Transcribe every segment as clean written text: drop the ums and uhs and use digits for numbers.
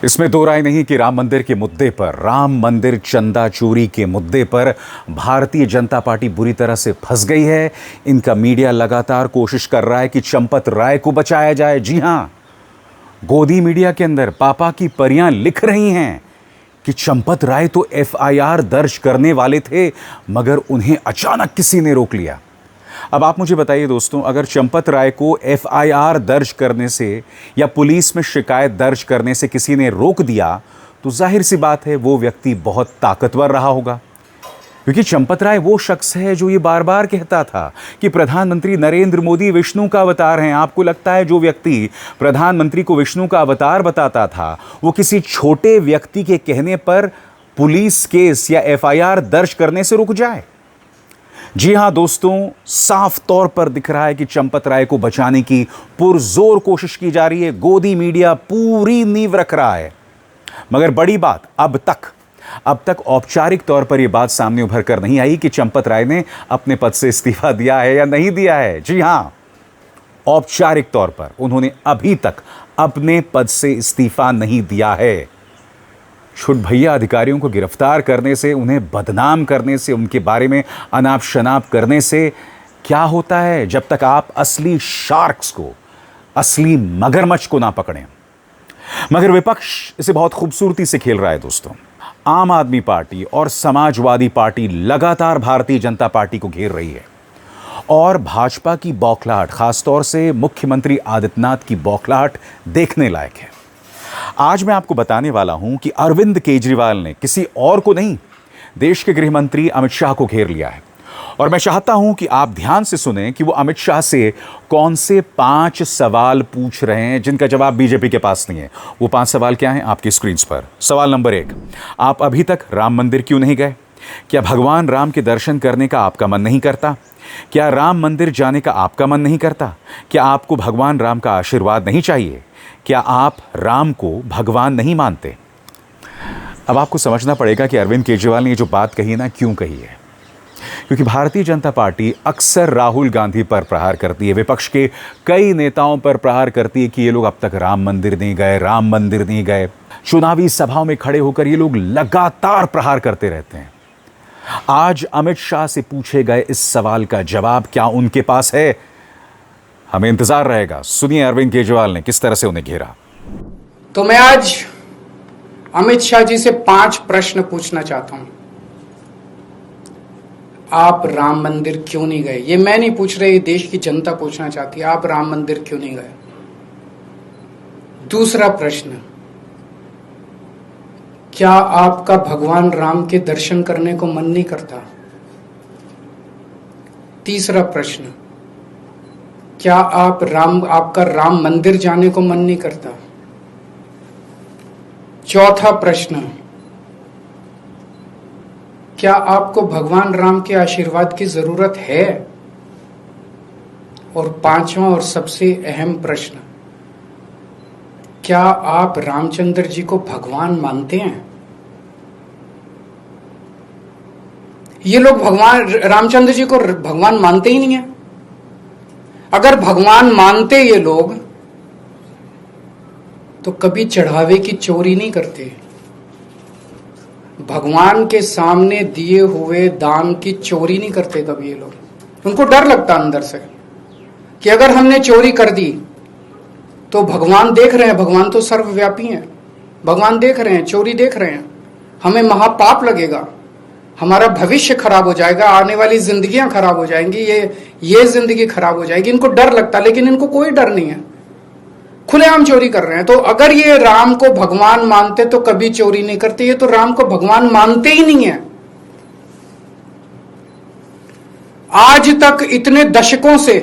इसमें दो राय नहीं कि राम मंदिर के मुद्दे पर, राम मंदिर चंदा चोरी के मुद्दे पर भारतीय जनता पार्टी बुरी तरह से फंस गई है। इनका मीडिया लगातार कोशिश कर रहा है कि चंपत राय को बचाया जाए। जी हां, गोदी मीडिया के अंदर पापा की परियां लिख रही हैं कि चंपत राय तो एफआईआर दर्ज करने वाले थे, मगर उन्हें अचानक किसी ने रोक लिया। अब आप मुझे बताइए दोस्तों, अगर चंपत राय को एफआईआर दर्ज करने से या पुलिस में शिकायत दर्ज करने से किसी ने रोक दिया, तो जाहिर सी बात है वो व्यक्ति बहुत ताकतवर रहा होगा। क्योंकि चंपत राय वो शख्स है जो ये बार बार कहता था कि प्रधानमंत्री नरेंद्र मोदी विष्णु का अवतार हैं। आपको लगता है जो व्यक्ति प्रधानमंत्री को विष्णु का अवतार बताता था, वो किसी छोटे व्यक्ति के कहने पर पुलिस केस या एफआईआर दर्ज करने से रुक जाए? जी हां दोस्तों, साफ तौर पर दिख रहा है कि चंपत राय को बचाने की पुरजोर कोशिश की जा रही है। गोदी मीडिया पूरी नींव रख रहा है। मगर बड़ी बात, अब तक औपचारिक तौर पर यह बात सामने उभर कर नहीं आई कि चंपत राय ने अपने पद से इस्तीफा दिया है या नहीं दिया है। जी हां, औपचारिक तौर पर उन्होंने अभी तक अपने पद से इस्तीफा नहीं दिया है। छुट भैया अधिकारियों को गिरफ्तार करने से, उन्हें बदनाम करने से, उनके बारे में अनाप शनाप करने से क्या होता है जब तक आप असली शार्क्स को, असली मगरमच्छ को ना पकड़ें। मगर विपक्ष इसे बहुत खूबसूरती से खेल रहा है दोस्तों। आम आदमी पार्टी और समाजवादी पार्टी लगातार भारतीय जनता पार्टी को घेर रही है और भाजपा की बौखलाहट, खासतौर से मुख्यमंत्री आदित्यनाथ की बौखलाहट देखने लायक है। आज मैं आपको बताने वाला हूं कि अरविंद केजरीवाल ने किसी और को नहीं, देश के गृह मंत्री अमित शाह को घेर लिया है। और मैं चाहता हूं कि आप ध्यान से सुनें कि वो अमित शाह से कौन से 5 सवाल पूछ रहे हैं जिनका जवाब बीजेपी के पास नहीं है। वो 5 सवाल क्या हैं आपकी स्क्रीन पर। सवाल नंबर 1, आप अभी तक राम मंदिर क्यों नहीं गए? क्या भगवान राम के दर्शन करने का आपका मन नहीं करता? क्या राम मंदिर जाने का आपका मन नहीं करता? क्या आपको भगवान राम का आशीर्वाद नहीं चाहिए? क्या आप राम को भगवान नहीं मानते? अब आपको समझना पड़ेगा कि अरविंद केजरीवाल ने ये जो बात कही ना, क्यों कही है। क्योंकि भारतीय जनता पार्टी अक्सर राहुल गांधी पर प्रहार करती है, विपक्ष के कई नेताओं पर प्रहार करती है कि ये लोग अब तक राम मंदिर नहीं गए, राम मंदिर नहीं गए। चुनावी सभाओं में खड़े होकर ये लोग लगातार प्रहार करते रहते हैं। आज अमित शाह से पूछे गए इस सवाल का जवाब क्या उनके पास है? हमें इंतजार रहेगा। सुनिए अरविंद केजरीवाल ने किस तरह से उन्हें घेरा। तो मैं आज अमित शाह जी से 5 प्रश्न पूछना चाहता हूं। आप राम मंदिर क्यों नहीं गए? ये मैं नहीं पूछ रही, देश की जनता पूछना चाहती है। आप राम मंदिर क्यों नहीं गए? दूसरा प्रश्न, क्या आपका भगवान राम के दर्शन करने को मन नहीं करता? तीसरा प्रश्न, क्या आपका राम मंदिर जाने को मन नहीं करता? चौथा प्रश्न, क्या आपको भगवान राम के आशीर्वाद की जरूरत है? और 5वां और सबसे अहम प्रश्न, क्या आप रामचंद्र जी को भगवान मानते हैं? ये लोग भगवान रामचंद्र जी को भगवान मानते ही नहीं है। अगर भगवान मानते ये लोग तो कभी चढ़ावे की चोरी नहीं करते। भगवान के सामने दिए हुए दान की चोरी नहीं करते कभी ये लोग। उनको डर लगता अंदर से कि अगर हमने चोरी कर दी तो भगवान देख रहे हैं, भगवान तो सर्वव्यापी हैं, भगवान देख रहे हैं, चोरी देख रहे हैं, हमें महापाप लगेगा, हमारा भविष्य खराब हो जाएगा, आने वाली जिंदगियां खराब हो जाएंगी, ये जिंदगी खराब हो जाएगी। इनको डर लगता, लेकिन इनको कोई डर नहीं है, खुलेआम चोरी कर रहे हैं। तो अगर ये राम को भगवान मानते तो कभी चोरी नहीं करते। ये तो राम को भगवान मानते ही नहीं है। आज तक इतने दशकों से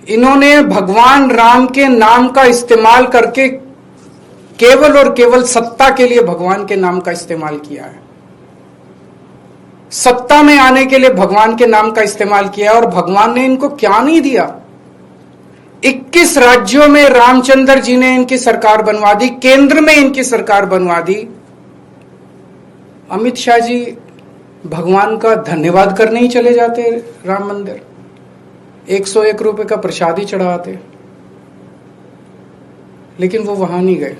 इन्होंने भगवान राम के नाम का इस्तेमाल करके केवल और केवल सत्ता के लिए भगवान के नाम का इस्तेमाल किया है। सत्ता में आने के लिए भगवान के नाम का इस्तेमाल किया, और भगवान ने इनको क्या नहीं दिया। 21 राज्यों में रामचंद्र जी ने इनकी सरकार बनवा दी, केंद्र में इनकी सरकार बनवा दी। अमित शाह जी भगवान का धन्यवाद करने ही चले जाते राम मंदिर, 101 रुपए का प्रसाद ही चढ़ाते, लेकिन वो वहां नहीं गए।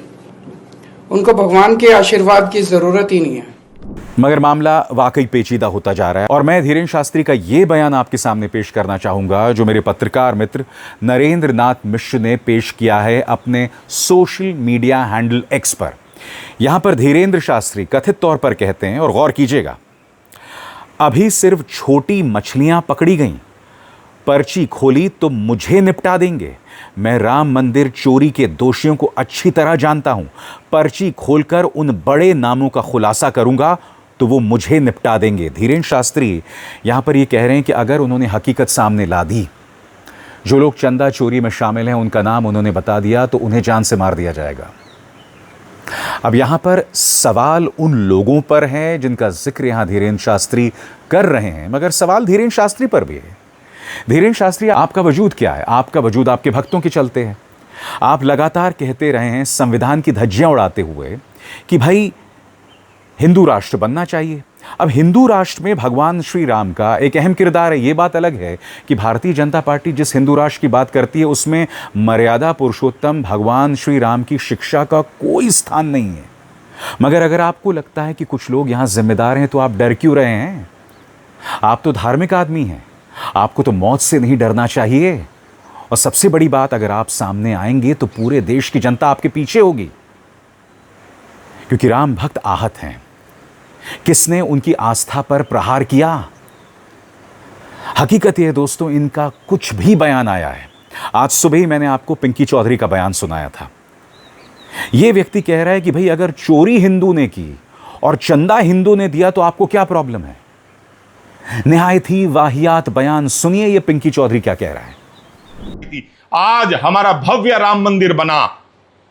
उनको भगवान के आशीर्वाद की जरूरत ही नहीं है। मगर मामला वाकई पेचीदा होता जा रहा है और मैं धीरेन्द्र शास्त्री का यह बयान आपके सामने पेश करना चाहूंगा जो मेरे पत्रकार मित्र नरेंद्र नाथ मिश्र ने पेश किया है अपने सोशल मीडिया हैंडल एक्स पर। यहां पर धीरेन्द्र शास्त्री कथित तौर पर कहते हैं, और गौर कीजिएगा, अभी सिर्फ छोटी मछलियां पकड़ी गईं, पर्ची खोली तो मुझे निपटा देंगे। मैं राम मंदिर चोरी के दोषियों को अच्छी तरह जानता हूं। पर्ची खोलकर उन बड़े नामों का खुलासा करूंगा तो वो मुझे निपटा देंगे। धीरेन्द्र शास्त्री यहां पर ये कह रहे हैं कि अगर उन्होंने हकीकत सामने ला दी, जो लोग चंदा चोरी में शामिल हैं उनका नाम उन्होंने बता दिया, तो उन्हें जान से मार दिया जाएगा। अब यहां पर सवाल उन लोगों पर है जिनका जिक्र यहां धीरेन्द्र शास्त्री कर रहे हैं, मगर सवाल धीरेन्द्र शास्त्री पर भी है। धीरेन्द्र शास्त्री, आपका वजूद क्या है? आपका वजूद आपके भक्तों के चलते है। आप लगातार कहते रहे हैं संविधान की धज्जियां उड़ाते हुए कि भाई हिंदू राष्ट्र बनना चाहिए। अब हिंदू राष्ट्र में भगवान श्री राम का एक अहम किरदार है। यह बात अलग है कि भारतीय जनता पार्टी जिस हिंदू राष्ट्र की बात करती है उसमें मर्यादा पुरुषोत्तम भगवान श्री राम की शिक्षा का कोई स्थान नहीं है। मगर अगर आपको लगता है कि कुछ लोग यहां जिम्मेदार हैं तो आप डर क्यों रहे हैं? आप तो धार्मिक आदमी हैं, आपको तो मौत से नहीं डरना चाहिए। और सबसे बड़ी बात, अगर आप सामने आएंगे तो पूरे देश की जनता आपके पीछे होगी, क्योंकि राम भक्त आहत हैं। किसने उनकी आस्था पर प्रहार किया? हकीकत यह है दोस्तों, इनका कुछ भी बयान आया है। आज सुबह ही मैंने आपको पिंकी चौधरी का बयान सुनाया था। यह व्यक्ति कह रहा है कि भाई अगर चोरी हिंदू ने की और चंदा हिंदू ने दिया तो आपको क्या प्रॉब्लम है? निहायत ही वाहियात बयान। सुनिए ये पिंकी चौधरी क्या कह रहा है। आज हमारा भव्य राम मंदिर बना,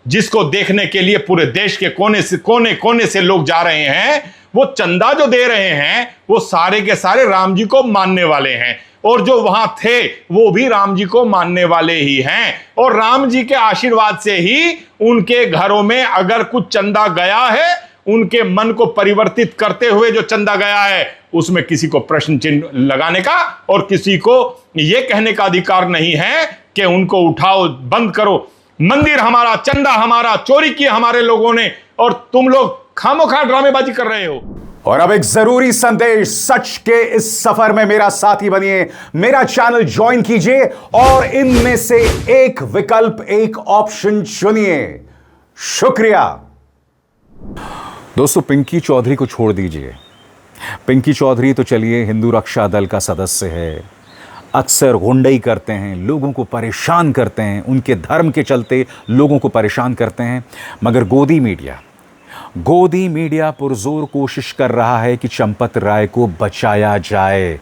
जिसको देखने के लिए पूरे देश के कोने कोने से लोग जा रहे हैं। वो चंदा जो दे रहे हैं वो सारे के सारे राम जी को मानने वाले हैं, और जो वहां थे वो भी राम जी को मानने वाले ही हैं। और राम जी के आशीर्वाद से ही उनके घरों में अगर कुछ चंदा गया है, उनके मन को परिवर्तित करते हुए जो चंदा गया है, उसमें किसी को प्रश्न चिन्ह लगाने का और किसी को यह कहने का अधिकार नहीं है कि उनको उठाओ, बंद करो। मंदिर हमारा, चंदा हमारा, चोरी की हमारे लोगों ने, और तुम लोग खामोखा ड्रामेबाजी कर रहे हो। और अब एक जरूरी संदेश, सच के इस सफर में मेरा साथी बनिए, मेरा चैनल ज्वाइन कीजिए और इनमें से एक विकल्प, एक ऑप्शन चुनिए। शुक्रिया। दोस्तों, पिंकी चौधरी को छोड़ दीजिए। पिंकी चौधरी तो चलिए हिंदू रक्षा दल का सदस्य है, अक्सर गुंडई करते हैं, लोगों को परेशान करते हैं, उनके धर्म के चलते लोगों को परेशान करते हैं। मगर गोदी मीडिया पुरजोर कोशिश कर रहा है कि चंपत राय को बचाया जाए।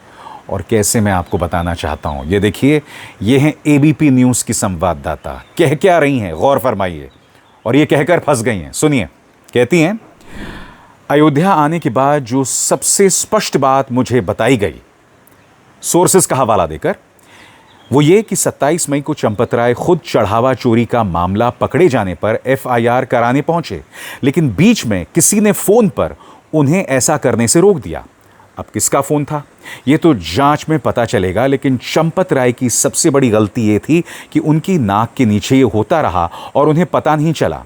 और कैसे, मैं आपको बताना चाहता हूं। ये देखिए, ये हैं एबीपी न्यूज़ की संवाददाता, कह क्या रही हैं, गौर फरमाइए। और ये कहकर फंस गई हैं। सुनिए, कहती हैं, अयोध्या आने के बाद जो सबसे स्पष्ट बात मुझे बताई गई, सोर्सेस का हवाला देकर, वो ये कि 27 मई को चंपत राय खुद चढ़ावा चोरी का मामला पकड़े जाने पर एफआईआर कराने पहुंचे, लेकिन बीच में किसी ने फोन पर उन्हें ऐसा करने से रोक दिया। अब किसका फोन था ये तो जांच में पता चलेगा, लेकिन चंपत राय की सबसे बड़ी गलती ये थी कि उनकी नाक के नीचे ये होता रहा और उन्हें पता नहीं चला।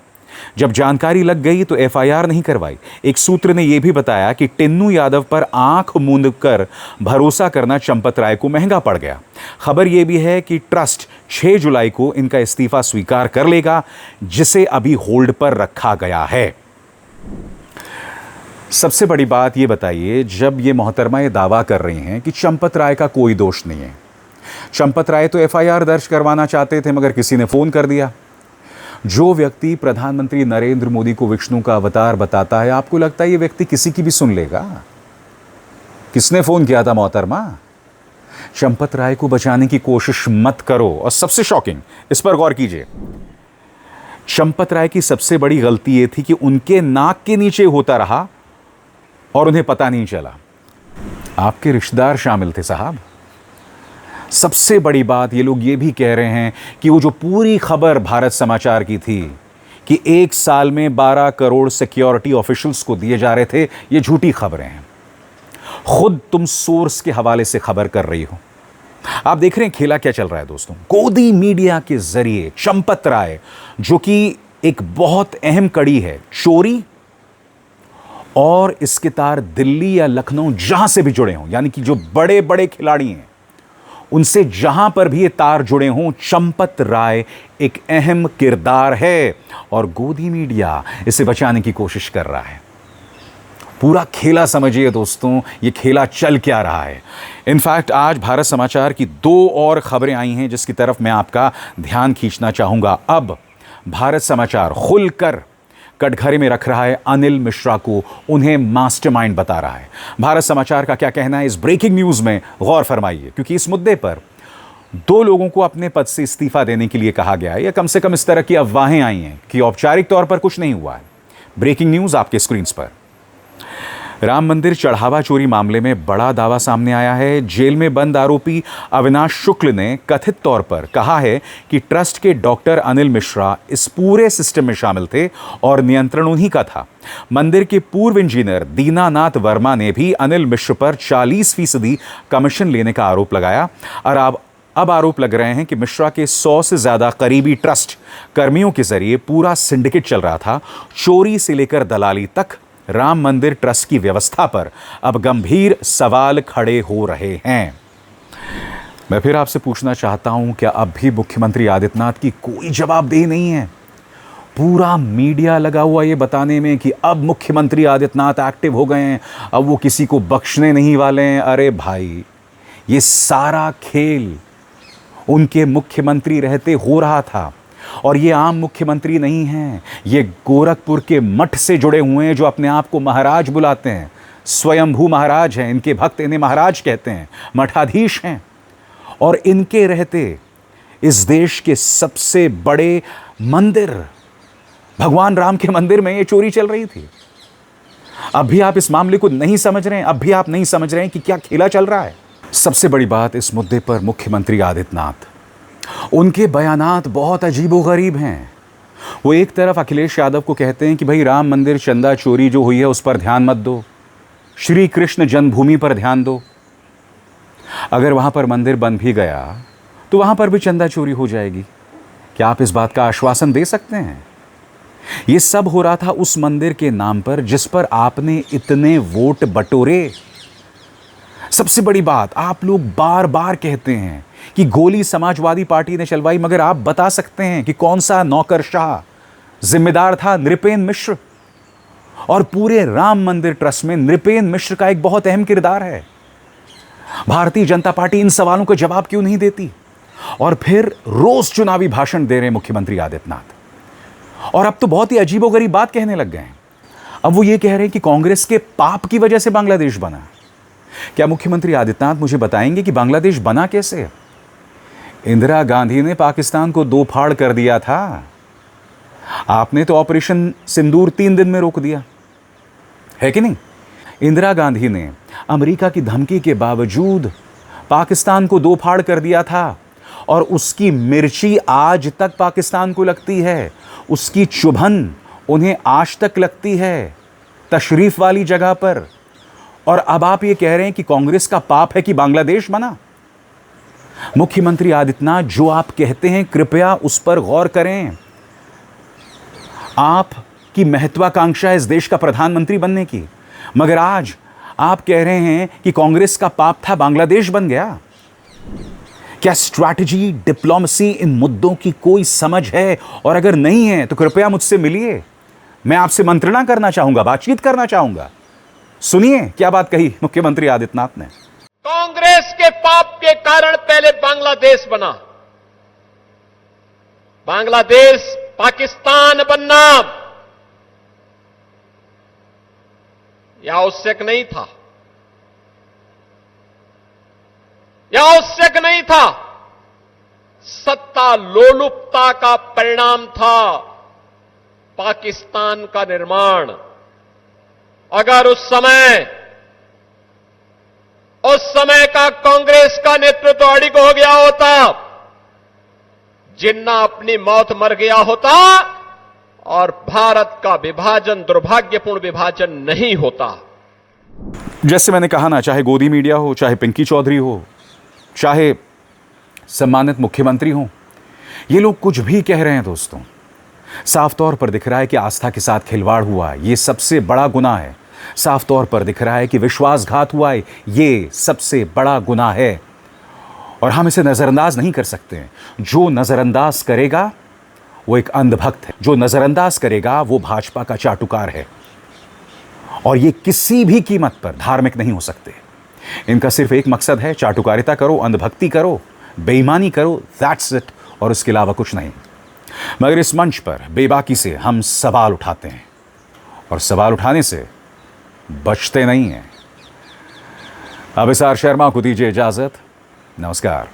जब जानकारी लग गई तो एफआईआर नहीं करवाई। एक सूत्र ने यह भी बताया कि टिन्नू यादव पर आंख मूंद कर भरोसा करना चंपत राय को महंगा पड़ गया। खबर यह भी है कि ट्रस्ट 6 जुलाई को इनका इस्तीफा स्वीकार कर लेगा, जिसे अभी होल्ड पर रखा गया है। सबसे बड़ी बात यह बताइए, जब ये मोहतरमा ये दावा कर रही हैं कि चंपत राय का कोई दोष नहीं है, चंपत राय तो एफआईआर दर्ज करवाना चाहते थे मगर किसी ने फोन कर दिया। जो व्यक्ति प्रधानमंत्री नरेंद्र मोदी को विष्णु का अवतार बताता है, आपको लगता है ये व्यक्ति किसी की भी सुन लेगा? किसने फोन किया था मोहतरमा? चंपत राय को बचाने की कोशिश मत करो। और सबसे शॉकिंग, इस पर गौर कीजिए, चंपत राय की सबसे बड़ी गलती यह थी कि उनके नाक के नीचे होता रहा और उन्हें पता नहीं चला। आपके रिश्तेदार शामिल थे साहब। सबसे बड़ी बात, ये लोग ये भी कह रहे हैं कि वो जो पूरी खबर भारत समाचार की थी कि 1 साल में 12 करोड़ सिक्योरिटी ऑफिशियल्स को दिए जा रहे थे, ये झूठी खबरें हैं। खुद तुम सोर्स के हवाले से खबर कर रही हो। आप देख रहे हैं खेला क्या चल रहा है दोस्तों। गोदी मीडिया के जरिए चंपत राय, जो कि एक बहुत अहम कड़ी है चोरी, और इसके तार दिल्ली या लखनऊ जहां से भी जुड़े हों, यानी कि जो बड़े बड़े खिलाड़ी हैं उनसे जहां पर भी ये तार जुड़े हों, चंपत राय एक अहम किरदार है और गोदी मीडिया इसे बचाने की कोशिश कर रहा है। पूरा खेला समझिए दोस्तों, ये खेला चल क्या रहा है। इनफैक्ट आज भारत समाचार की 2 और खबरें आई हैं जिसकी तरफ मैं आपका ध्यान खींचना चाहूंगा। अब भारत समाचार खुलकर कटघरे में रख रहा है अनिल मिश्रा को, उन्हें मास्टरमाइंड बता रहा है। भारत समाचार का क्या कहना है इस ब्रेकिंग न्यूज में, गौर फरमाइए, क्योंकि इस मुद्दे पर 2 लोगों को अपने पद से इस्तीफा देने के लिए कहा गया है, या कम से कम इस तरह की अफवाहें आई हैं कि औपचारिक तौर पर कुछ नहीं हुआ है। ब्रेकिंग न्यूज आपके स्क्रीन पर। राम मंदिर चढ़ावा चोरी मामले में बड़ा दावा सामने आया है। जेल में बंद आरोपी अविनाश शुक्ल ने कथित तौर पर कहा है कि ट्रस्ट के डॉक्टर अनिल मिश्रा इस पूरे सिस्टम में शामिल थे और नियंत्रण उन्हीं का था। मंदिर के पूर्व इंजीनियर दीनानाथ वर्मा ने भी अनिल मिश्र पर 40% कमीशन लेने का आरोप लगाया और अब आरोप लग रहे हैं कि मिश्रा के 100 से ज्यादा करीबी ट्रस्ट कर्मियों के जरिए पूरा सिंडिकेट चल रहा था। चोरी से लेकर दलाली तक राम मंदिर ट्रस्ट की व्यवस्था पर अब गंभीर सवाल खड़े हो रहे हैं। मैं फिर आपसे पूछना चाहता हूं, क्या अब भी मुख्यमंत्री आदित्यनाथ की कोई जवाबदेही नहीं है? पूरा मीडिया लगा हुआ ये बताने में कि अब मुख्यमंत्री आदित्यनाथ एक्टिव हो गए हैं, अब वो किसी को बख्शने नहीं वाले हैं। अरे भाई, ये सारा खेल उनके मुख्यमंत्री रहते हो रहा था, और ये आम मुख्यमंत्री नहीं हैं, ये गोरखपुर के मठ से जुड़े हुए हैं जो अपने आप को महाराज बुलाते हैं। स्वयंभू महाराज हैं, इनके भक्त इन्हें महाराज कहते हैं, मठाधीश हैं, और इनके रहते इस देश के सबसे बड़े मंदिर भगवान राम के मंदिर में ये चोरी चल रही थी। अब भी आप इस मामले को नहीं समझ रहे हैं, अब भी आप नहीं समझ रहे हैं कि क्या खेला चल रहा है। सबसे बड़ी बात इस मुद्दे पर मुख्यमंत्री आदित्यनाथ, उनके बयानात बहुत अजीबोगरीब हैं। वो एक तरफ अखिलेश यादव को कहते हैं कि भाई राम मंदिर चंदा चोरी जो हुई है उस पर ध्यान मत दो, श्री कृष्ण जन्मभूमि पर ध्यान दो। अगर वहां पर मंदिर बन भी गया तो वहां पर भी चंदा चोरी हो जाएगी। क्या आप इस बात का आश्वासन दे सकते हैं? ये सब हो रहा था उस मंदिर के नाम पर जिस पर आपने इतने वोट बटोरे। सबसे बड़ी बात, आप लोग बार बार कहते हैं कि गोली समाजवादी पार्टी ने चलवाई, मगर आप बता सकते हैं कि कौन सा नौकरशाह जिम्मेदार था? नृपेन मिश्र। और पूरे राम मंदिर ट्रस्ट में नृपेन मिश्र का एक बहुत अहम किरदार है। भारतीय जनता पार्टी इन सवालों का जवाब क्यों नहीं देती? और फिर रोज चुनावी भाषण दे रहे मुख्यमंत्री आदित्यनाथ, और अब तो बहुत ही अजीबोगरीब बात कहने लग गए हैं। अब वो ये कह रहे हैं कि कांग्रेस के पाप की वजह से बांग्लादेश बना। क्या मुख्यमंत्री आदित्यनाथ मुझे बताएंगे कि बांग्लादेश बना कैसे? इंदिरा गांधी ने पाकिस्तान को 2 फाड़ कर दिया था। आपने तो ऑपरेशन सिंदूर 3 दिन में रोक दिया, है कि नहीं? इंदिरा गांधी ने अमेरिका की धमकी के बावजूद पाकिस्तान को 2 फाड़ कर दिया था, और उसकी मिर्ची आज तक पाकिस्तान को लगती है, उसकी चुभन उन्हें आज तक लगती है तशरीफ वाली जगह पर। और अब आप ये कह रहे हैं कि कांग्रेस का पाप है कि बांग्लादेश बना। मुख्यमंत्री आदित्यनाथ, जो आप कहते हैं कृपया उस पर गौर करें। आपकी महत्वाकांक्षा है इस देश का प्रधानमंत्री बनने की, मगर आज आप कह रहे हैं कि कांग्रेस का पाप था बांग्लादेश बन गया। क्या स्ट्रैटेजी, डिप्लोमेसी, इन मुद्दों की कोई समझ है? और अगर नहीं है तो कृपया मुझसे मिलिए, मैं आपसे मंत्रणा करना चाहूंगा, बातचीत करना चाहूंगा। सुनिए क्या बात कही मुख्यमंत्री आदित्यनाथ ने। कांग्रेस के पाप के कारण पहले बांग्लादेश बना, बांग्लादेश पाकिस्तान बनना यह आवश्यक नहीं था, यह आवश्यक नहीं था। सत्ता लोलुपता का परिणाम था पाकिस्तान का निर्माण। अगर उस समय का कांग्रेस का नेतृत्व अड़िग हो गया होता, जिन्ना अपनी मौत मर गया होता, और भारत का विभाजन दुर्भाग्यपूर्ण विभाजन नहीं होता। जैसे मैंने कहा ना, चाहे गोदी मीडिया हो, चाहे पिंकी चौधरी हो, चाहे सम्मानित मुख्यमंत्री हो, ये लोग कुछ भी कह रहे हैं दोस्तों, साफ तौर पर दिख रहा है कि आस्था के साथ खिलवाड़ हुआ है, ये सबसे बड़ा गुनाह है। साफ तौर पर दिख रहा है कि विश्वासघात हुआ है, ये सबसे बड़ा गुनाह है और हम इसे नजरअंदाज नहीं कर सकते। जो नजरअंदाज करेगा वो एक अंधभक्त है, जो नजरअंदाज करेगा वो भाजपा का चाटुकार है और ये किसी भी कीमत पर धार्मिक नहीं हो सकते। इनका सिर्फ एक मकसद है, चाटुकारिता करो, अंधभक्ति करो, बेईमानी करो, दैट्स इट, और उसके अलावा कुछ नहीं। मगर इस मंच पर बेबाकी से हम सवाल उठाते हैं और सवाल उठाने से बचते नहीं हैं। अभिसार शर्मा को दीजिए इजाजत। नमस्कार।